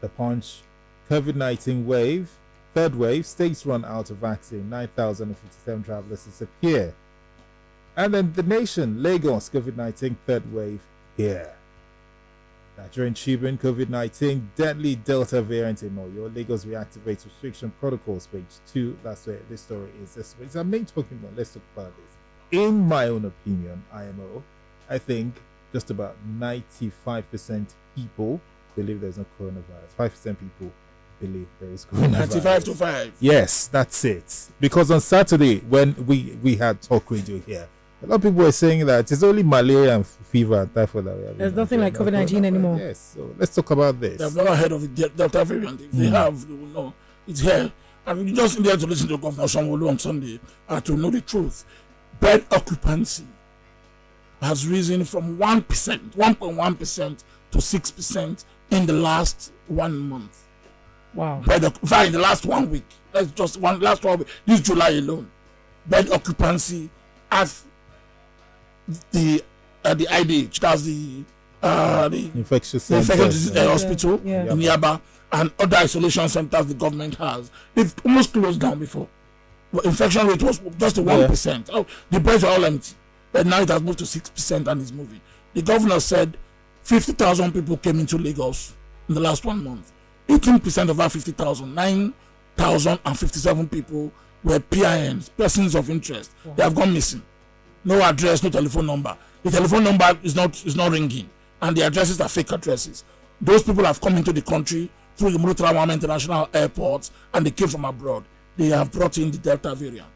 The Punch, COVID-19 wave, third wave, states run out of vaccine, 9,057 travelers disappear. And then The Nation, Lagos, COVID-19 third wave here. Nigerian Tribune, COVID-19 deadly Delta variant in Oyo. Lagos reactivates restriction protocols, page 2. That's where this story is. This is our main talking point. Let's talk about this. In my own opinion, IMO, I think just about 95% people believe there's no coronavirus. 5% people believe there is coronavirus. 95 to 5. Yes, that's it. Because on Saturday, when we had talk radio here, a lot of people were saying that it's only malaria and fever and typhoid that we have. There's nothing like COVID-19 anymore. Yes, so let's talk about this. They've never heard of the Delta variant. If they have, they will know. It's here. And you just need to listen to Governor Sanwo-Olu on Sunday to know the truth. Bed occupancy has risen from 1.1% to 6% in the last 1 month. Wow. In the last 1 week. That's just last 1 week. This July alone. Bed occupancy at the IDH, that's the infectious disease hospital Yeah. in Yaba and other isolation centers the government has. They've almost closed down before. But infection rate was just 1%. Oh, the beds are all empty. But now it has moved to 6% and is moving. The governor said 50,000 people came into Lagos in the last 1 month. 18% of that 50,000, 9,057 people were PINs, persons of interest. Wow. They have gone missing. No address, no telephone number. The telephone number is not ringing, and the addresses are fake addresses. Those people have come into the country through the Murtala Mohammed International Airport, and they came from abroad. They have brought in the Delta variant.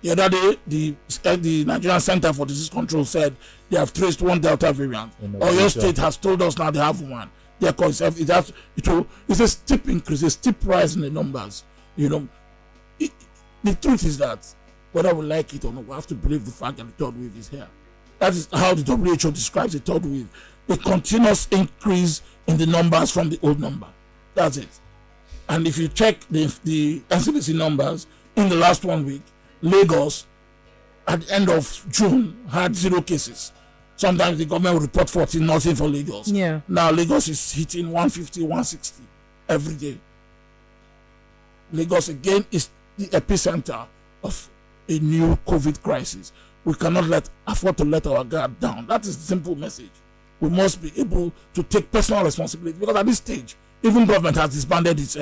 The other day, the Nigerian Center for Disease Control said they have traced one Delta variant. Oyo State has told us now they have one. It's a steep increase, a steep rise in the numbers. You know, the truth is that whether we like it or not, we have to believe the fact that the third wave is here. That is how the WHO describes the third wave: a continuous increase in the numbers from the old number. That's it. And if you check the NCDC numbers in the last 1 week, Lagos at the end of June had 0 cases. Sometimes the government will report 14, nothing for Lagos. Yeah. Now Lagos is hitting 150, 160 every day. Lagos again is the epicenter of a new COVID crisis. We cannot afford to let our guard down. That is the simple message. We must be able to take personal responsibility, because at this stage, even government has disbanded its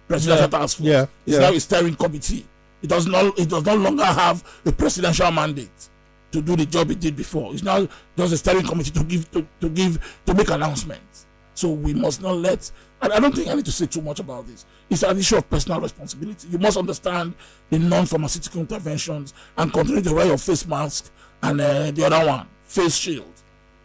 presidential task force. It's now a steering committee. It does no longer have a presidential mandate to do the job it did before. It's now just a steering committee to make announcements. So we must not let. And I don't think I need to say too much about this. It's an issue of personal responsibility. You must understand the non-pharmaceutical interventions and continue to wear your face mask and the other one, face shield,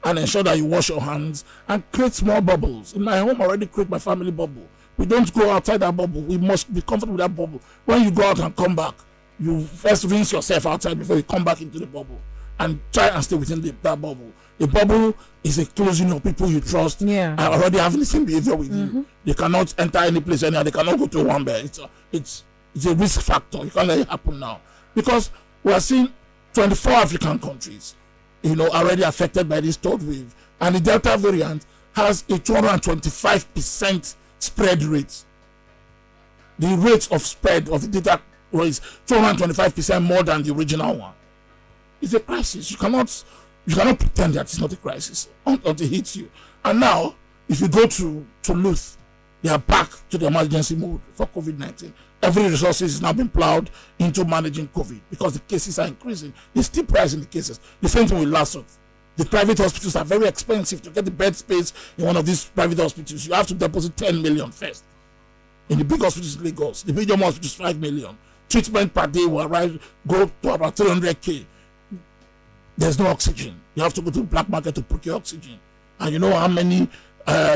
and ensure that you wash your hands and create small bubbles. In my home, I already create my family bubble. We don't go outside that bubble. We must be comfortable with that bubble. When you go out and come back, you first rinse yourself outside before you come back into the bubble, and try and stay within that bubble. The bubble is a closing of people you trust and already having the same behavior with you. They cannot enter any place anywhere. They cannot go to one bed. It's a risk factor. You can't let it happen now, because we are seeing 24 African countries, already affected by this third wave, and the Delta variant has a 225% spread rate. The rate of spread of the Delta is 225% more than the original one. It's a crisis. You cannot pretend that it's not a crisis until it hits you. And now, if you go to Toulouse, they are back to the emergency mode for COVID-19. Every resource is now being plowed into managing COVID because the cases are increasing. There's still price in the cases. The same thing with Lasot. The private hospitals are very expensive. To get the bed space in one of these private hospitals, you have to deposit 10 million first. In the big hospitals in Lagos, the medium hospitals 5 million. Treatment per day will go to about 300K. There's no oxygen. You have to go to the black market to procure oxygen. And you know how many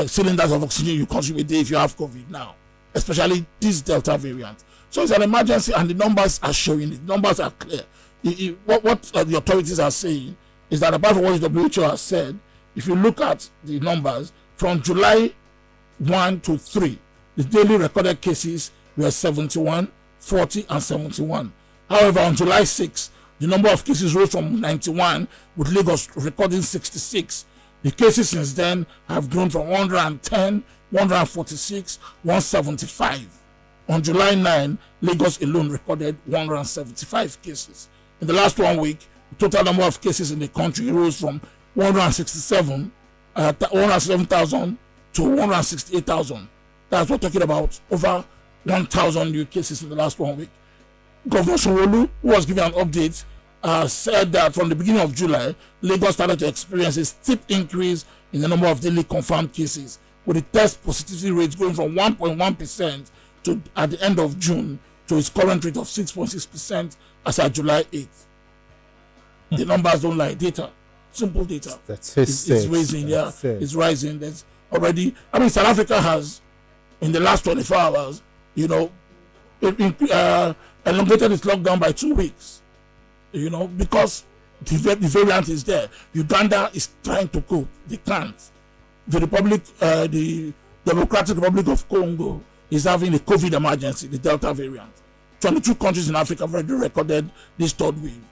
cylinders of oxygen you consume a day if you have COVID now, especially this Delta variant. So it's an emergency, and the numbers are showing it. The numbers are clear. What the authorities are saying is that, apart from what the WHO has said, if you look at the numbers from July 1 to 3, the daily recorded cases were 71, 40, and 71. However, on July 6, the number of cases rose from 91, with Lagos recording 66. The cases since then have grown from 110 146, 175. On July 9, Lagos alone recorded 175 cases. In the last 1 week, the total number of cases in the country rose from 167,000 to 168,000. That's what we're talking about, over 1,000 new cases in the last 1 week. Governor Sanwo-Olu, who was giving an update, said that from the beginning of July, Lagos started to experience a steep increase in the number of daily confirmed cases, with the test positivity rate going from 1.1% to at the end of June to its current rate of 6.6% as at July 8th. The numbers don't lie. Data, simple data. It's raising, it's rising. There's already, South Africa has, in the last 24 hours, elongated its lockdown by 2 weeks, because the variant is there. Uganda is trying to cope. They can't. The Democratic Republic of Congo is having a COVID emergency, the Delta variant. 22 countries in Africa have already recorded this third wave.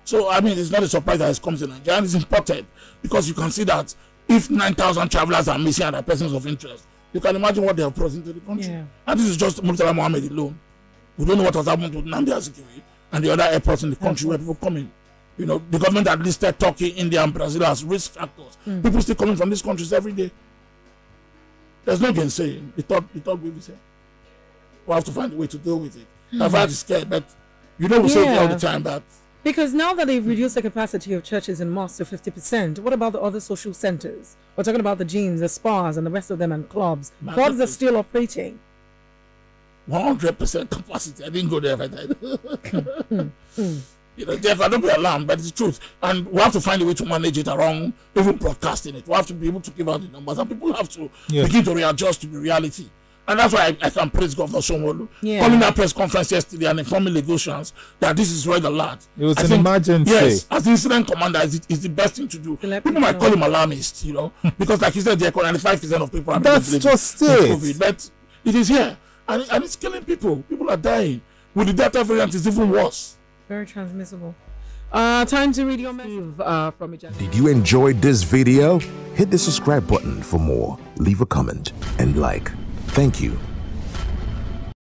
So, it's not a surprise that it comes to Nigeria, and it's imported, because you can see that if 9,000 travelers are missing and are persons of interest, you can imagine what they have brought into the country. Yeah. And this is just Murtala Mohammed alone. We don't know what has happened to Nnamdi Azikiwe and the other airports in the country where people come in. The government had listed Turkey, India, and Brazil as risk factors. People still coming from these countries every day. There's no gainsaying. The third wave is here. We have to find a way to deal with it. I've had to scare, but we say it all the time that. Because now that they've reduced the capacity of churches and mosques to 50%, what about the other social centers? We're talking about the gyms, the spas, and the rest of them, and clubs. Clubs are still operating. 100% capacity. I didn't go there. Therefore, don't be alarmed, but it's the truth. And we have to find a way to manage it around even broadcasting it. We have to be able to give out the numbers, and people have to begin to readjust to the reality. And that's why I can praise Governor Sanwo-Olu. Calling that press conference yesterday and informing Lagosians that this is red alert. It was an emergency. Yes, as the incident commander, it's the best thing to do. People might call him alarmist, because like you said, there are 95% of people. That's just it. COVID, but it is here, and it's killing people. People are dying. With the Delta variant, it's even worse. Very transmissible. Time to read your message from each other. Did you enjoy this video? Hit the subscribe button for more. Leave a comment and like. Thank you.